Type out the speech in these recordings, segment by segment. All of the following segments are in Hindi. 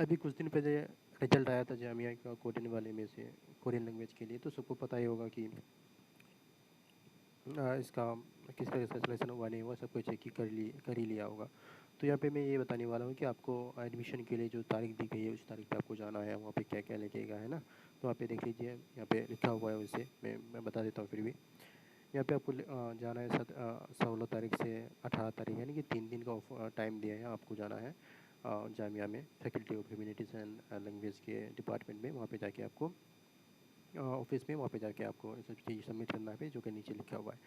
अभी कुछ दिन पहले रिजल्ट आया था जामिया का कोरियन वाले में से, कोरियन लैंग्वेज के लिए। तो सबको पता ही होगा कि इसका किस तरह से सिलेक्शन हुआ नहीं हुआ, सब कुछ चेक ही कर ही लिया होगा। तो यहाँ पे मैं ये बताने वाला हूँ कि आपको एडमिशन के लिए जो तारीख दी गई है उस तारीख पे आपको जाना है, वहाँ पे क्या क्या लगेगा, है ना। तो वहाँ पे देख लीजिए, यहाँ पे लिखा हुआ है। वैसे मैं बता देता हूँ फिर भी। यहाँ पे आपको जाना है 16 तारीख से 18 तारीख, यानी कि 3 दिन का टाइम दिया है आपको जाना है जामिया में, faculty of humanities and language के डिपार्टमेंट में। वहाँ पे जाके आपको ऑफिस में, वहाँ पे जाके आपको सब चीज़ सबमिट करना है जो कि नीचे लिखा हुआ है।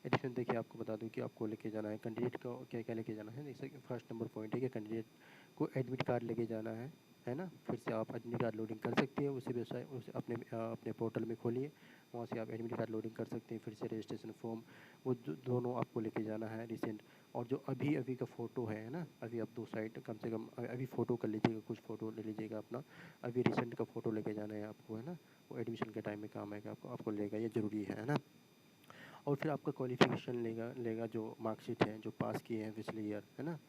एडिशन देखिए, आपको बता दूं कि आपको लेके जाना है कैंडिडेट को क्या क्या लेके जाना है। जैसे कि फर्स्ट नंबर पॉइंट है कि कैंडिडेट को एडमिट कार्ड लेके जाना है ना। फिर से आप एडमिट कार्ड लोडिंग कर सकते हैं उसी वेबसाइट, उस अपने पोर्टल में खोलिए, वहाँ से आप एडमिट कार्ड लोडिंग कर सकते हैं। फिर से रजिस्ट्रेशन फॉर्म, वो दोनों आपको लेके जाना है रिसेंट। और जो अभी अभी का फ़ोटो है ना, अभी आप 2 साइड कम से कम अभी फ़ोटो कर लीजिएगा, कुछ फ़ोटो ले लीजिएगा अपना। अभी रिसेंट का फ़ोटो लेके जाना है आपको, है ना। वो एडमिशन के टाइम में काम आएगा, आपको लेगा, ये ज़रूरी है ना। और फिर आपका क्वालिफ़िकेशन लेगा लेगा जो मार्कशीट है, जो पास किए हैं पिछले ईयर, है ना।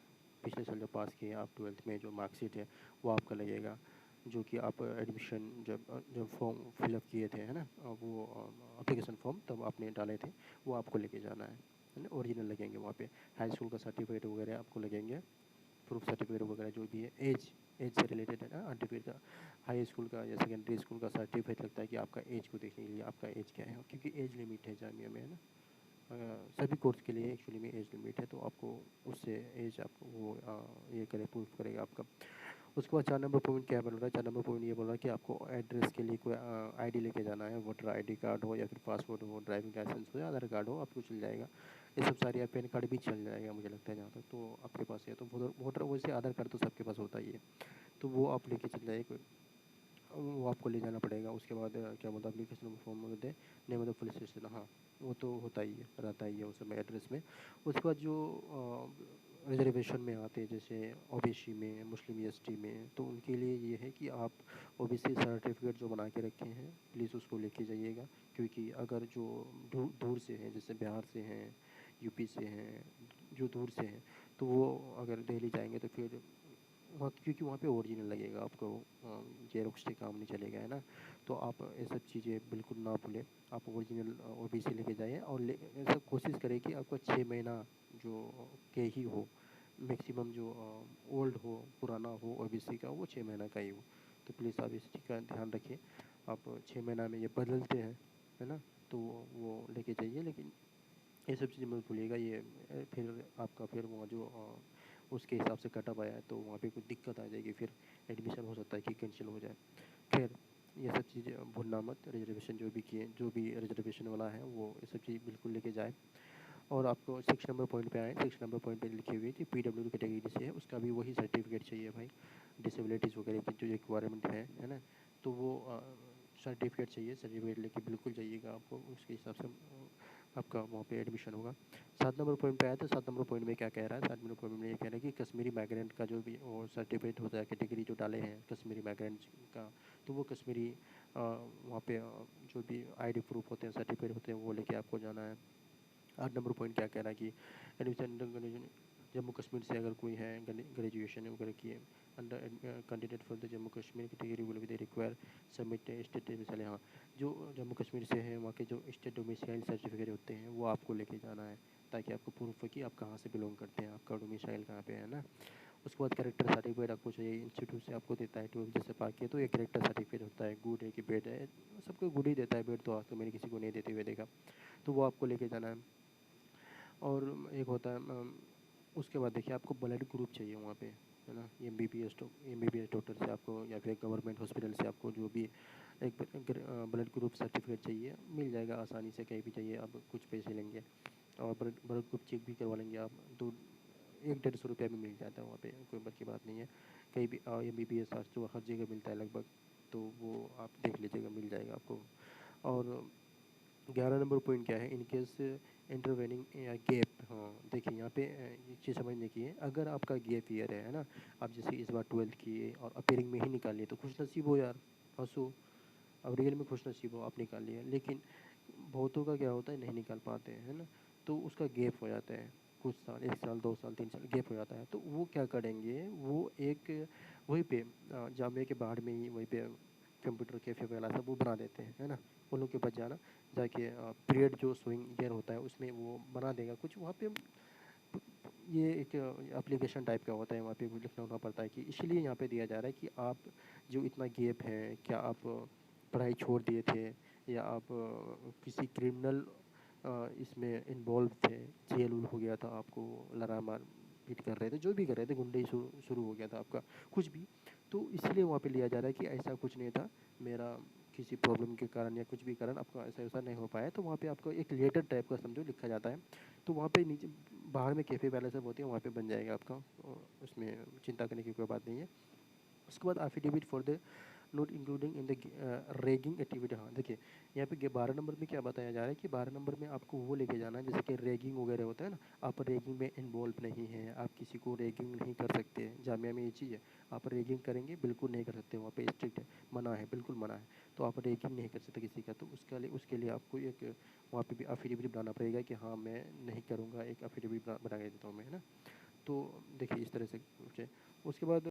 पिछले साल जो पास किए हैं आप 12th में, जो मार्कशीट है वो आपका लगेगा। जो कि आप एडमिशन जब फॉर्म फिलअप किए थे, है ना, वो एप्लीकेशन फॉर्म तब आपने डाले थे, वो आपको लेके जाना है ना। ओरिजिनल लगेंगे वहाँ पे। हाई स्कूल का सर्टिफिकेट वगैरह आपको लगेंगे, प्रूफ सर्टिफिकेट वगैरह जो भी है। एज से रिलेटेड है ना, सर्टिफिकेट का। हाई स्कूल का या सेकेंडरी स्कूल का सर्टिफिकेट लगता है कि आपका एज को देखने के लिए, आपका एज क्या है, क्योंकि एज लिमिट है जामिया में, है ना। सभी कोर्स के लिए एक्चुअली में एज लिमिट है, तो आपको उससे एज आपको वो ये करे, प्रूफ करेगा आपका। उसके बाद 4 नंबर पॉइंट क्या बोल रहा है, 4 नंबर पॉइंट ये बोल रहा है कि आपको एड्रेस के लिए कोई आईडी लेके जाना है। वोटर आईडी कार्ड हो या फिर पासपोर्ट हो, ड्राइविंग लाइसेंस हो या आधार कार्ड हो, आपको चल जाएगा। ये सब सारी, पैन कार्ड भी चल जाएगा मुझे लगता है, जहाँ तक तो आपके पास है। तो वोटर वैसे आधार कार्ड तो सबके पास होता ही है, तो वो आप लेके चल जाइए, वो आपको ले जाना पड़ेगा। उसके बाद क्या बोलते हैं, एप्लीकेशन फॉर्म में दे, name of the police station, हाँ वो तो होता ही है, रहता ही है उस समय एड्रेस में। उसके बाद जो रिजर्वेशन में आते हैं, जैसे ओबीसी में, मुस्लिम एसटी में, तो उनके लिए ये है कि आप ओबीसी सर्टिफिकेट जो बना के रखे हैं प्लीज़ उसको लेके जाइएगा। क्योंकि अगर जो दूर दूर से हैं, जैसे बिहार से हैं, यूपी से हैं, जो दूर से हैं, तो वो अगर दिल्ली जाएंगे तो फिर वहाँ, क्योंकि वहाँ पे ओरिजिनल लगेगा आपको, जेरोक्स से काम नहीं चलेगा, है ना। तो आप ये सब चीज़ें बिल्कुल ना भूलें, आप ओरिजिनल ओबीसी लेके जाइए। और ऐसा कोशिश करें कि आपका 6 महीना जो के ही हो, मैक्सिमम जो ओल्ड हो, पुराना हो ओबीसी का, वो 6 महीना का ही हो। तो प्लीज़ आप इस चीज़ का ध्यान रखिए। आप 6 महीना में ये बदलते हैं, है ना, तो वो लेके जाइए। लेकिन ये सब चीज़ें मत भूलिएगा। ये फिर आपका फिर वहाँ जो उसके हिसाब से कटअप आया है, तो वहाँ पे कुछ दिक्कत आ जाएगी, फिर एडमिशन हो सकता है कि कैंसिल हो जाए। खैर, ये सब चीज़ें भूलना मत। रिजर्वेशन जो भी किए, जो भी रिजर्वेशन वाला है, वो ये सब चीज़ बिल्कुल लेके जाए। और आपको 6 नंबर पॉइंट पे आए, 6 नंबर पॉइंट पे लिखी हुई थी पीडब्ल्यू कैटेगरी से है, उसका भी वही सर्टिफिकेट चाहिए भाई। डिसेबिलिटीज़ वगैरह की जो रिक्वायरमेंट है ना, तो वो सर्टिफिकेट चाहिए। सर्टिफिकेट लेके बिल्कुल जाइएगा, आपको उसके हिसाब से आपका वहाँ पे एडमिशन होगा। 7 नंबर पॉइंट पे आया, तो 7 नंबर पॉइंट में क्या कह रहा है, 7 नंबर पॉइंट में ये कह रहा है कि कश्मीरी माइग्रेंट का जो भी वो सर्टिफिकेट होता है, कैटेगरी जो डाले हैं कश्मीरी माइग्रेंट्स का, तो वो कश्मीरी वहाँ पे जो भी आईडी प्रूफ होते हैं, सर्टिफिकेट होते हैं, वो लेके आपको जाना है। 8 नंबर पॉइंट क्या कह रहा है कि एडमिशन जम्मू कश्मीर से अगर कोई है, ग्रेजुएशन वगैरह किए, under candidate for the Jammu Kashmir category will be they require submit state missile, हाँ जो जम्मू कश्मीर से है वहाँ के जो स्टेट डोमिसाइल सर्टिफिकेट होते हैं वो आपको लेके जाना है, ताकि आपको प्रूफ हो कि आप कहाँ से बिलोंग करते हैं, आपका डोमिसाइल कहाँ पे है ना। उसके बाद कैरेक्टर सर्टिफिकेट आपको चाहिए, इंस्टीट्यूट से आपको देता है 12th जैसे पास किया, तो ये कैरेक्टर सर्टिफिकेट होता है। गुड है कि बेड है, सबको गुड ही देता है, बेड तो आज तो मैंने किसी को नहीं देते हुए देखा। तो वो आपको लेके जाना है। और एक होता है उसके बाद देखिए, आपको ब्लड ग्रुप चाहिए वहाँ पे, है ना। एमबीबीएस डॉक्टर से आपको या फिर गवर्नमेंट हॉस्पिटल से आपको जो भी एक ब्लड ग्रुप सर्टिफिकेट चाहिए, मिल जाएगा आसानी से, कहीं भी चाहिए। आप कुछ पैसे लेंगे और ब्लड ग्रुप चेक भी करवा लेंगे आप, तो 100-150 रुपया में मिल जाता है वहाँ पे, कोई बड़ी की बात नहीं है। कहीं भी एमबीबीएस आज तो हर जगह मिलता है लगभग, तो वो आप देख लीजिएगा, मिल जाएगा आपको। और 11 नंबर पॉइंट क्या है, इन केस इंटरवेनिंग या गैप, हाँ देखिए यहाँ पे एक चीज़ समझने की है। अगर आपका गैप ईयर है ना, आप जैसे इस बार 12th किए और अपेयरिंग में ही निकाल लिए, तो खुश नसीब हो यार, हंसो। अब रियल में खुश नसीब हो, आप निकाल लिए। लेकिन बहुतों का क्या होता है, नहीं निकाल पाते हैं, है ना, तो उसका गैप हो जाता है। कुछ साल 1 साल 2 साल 3 साल गैप हो जाता है, तो वो क्या करेंगे, वो एक वहीं पे जामिया के बाहर में ही वहीं पे कंप्यूटर कैफ़े वगैरह सब वो बना देते हैं, है ना? उन लोग के पास जाना, जाके पीरियड जो शोइंग ईयर होता है उसमें वो बना देगा कुछ वहाँ पे। ये एक एप्लीकेशन टाइप का होता है, वहाँ पे वो लिखना होना पड़ता है कि इसलिए यहाँ पे दिया जा रहा है कि आप जो इतना गैप है, क्या आप पढ़ाई छोड़ दिए थे या आप किसी क्रिमिनल इसमें इन्वॉल्व थे, जेल उल हो गया था, आपको लड़ा मार पीट कर रहे थे, जो भी कर रहे थे, गुंडे शुरू शुरू हो गया था आपका कुछ भी, तो इसलिए वहाँ पे लिया जा रहा है कि ऐसा कुछ नहीं था, मेरा किसी प्रॉब्लम के कारण या कुछ भी कारण आपका ऐसा ऐसा नहीं हो पाया, तो वहाँ पे आपको एक लेटर टाइप का समझो लिखा जाता है। तो वहाँ पे नीचे बाहर में कैफ़े वगैरह सब होती है, वहाँ पे बन जाएगा आपका, उसमें चिंता करने की कोई बात नहीं है। उसके बाद affidavit for the not including in the ragging activity. हाँ देखिए, यहाँ पे 12 नंबर में क्या बताया जा रहा है कि 12 नंबर में आपको वो लेके जाना है जैसे कि रैगिंग वगैरह होता है ना, आप रैगिंग में इन्वॉल्व नहीं हैं, आप किसी को रैगिंग नहीं कर सकते। जामिया में ये चीज़ है, आप रैगिंग करेंगे बिल्कुल नहीं कर सकते, वहाँ पे स्ट्रिक्ट है, मना है, बिल्कुल मना है। तो आप रैगिंग नहीं कर सकते किसी का, तो उसके लिए आपको एक वहाँ पे भी एफिडेविट बनाना पड़ेगा कि हाँ मैं नहीं करूँगा, एक एफिडेविट बना के देता हूँ मैं, है ना? तो देखिए इस तरह से। ओके, उसके बाद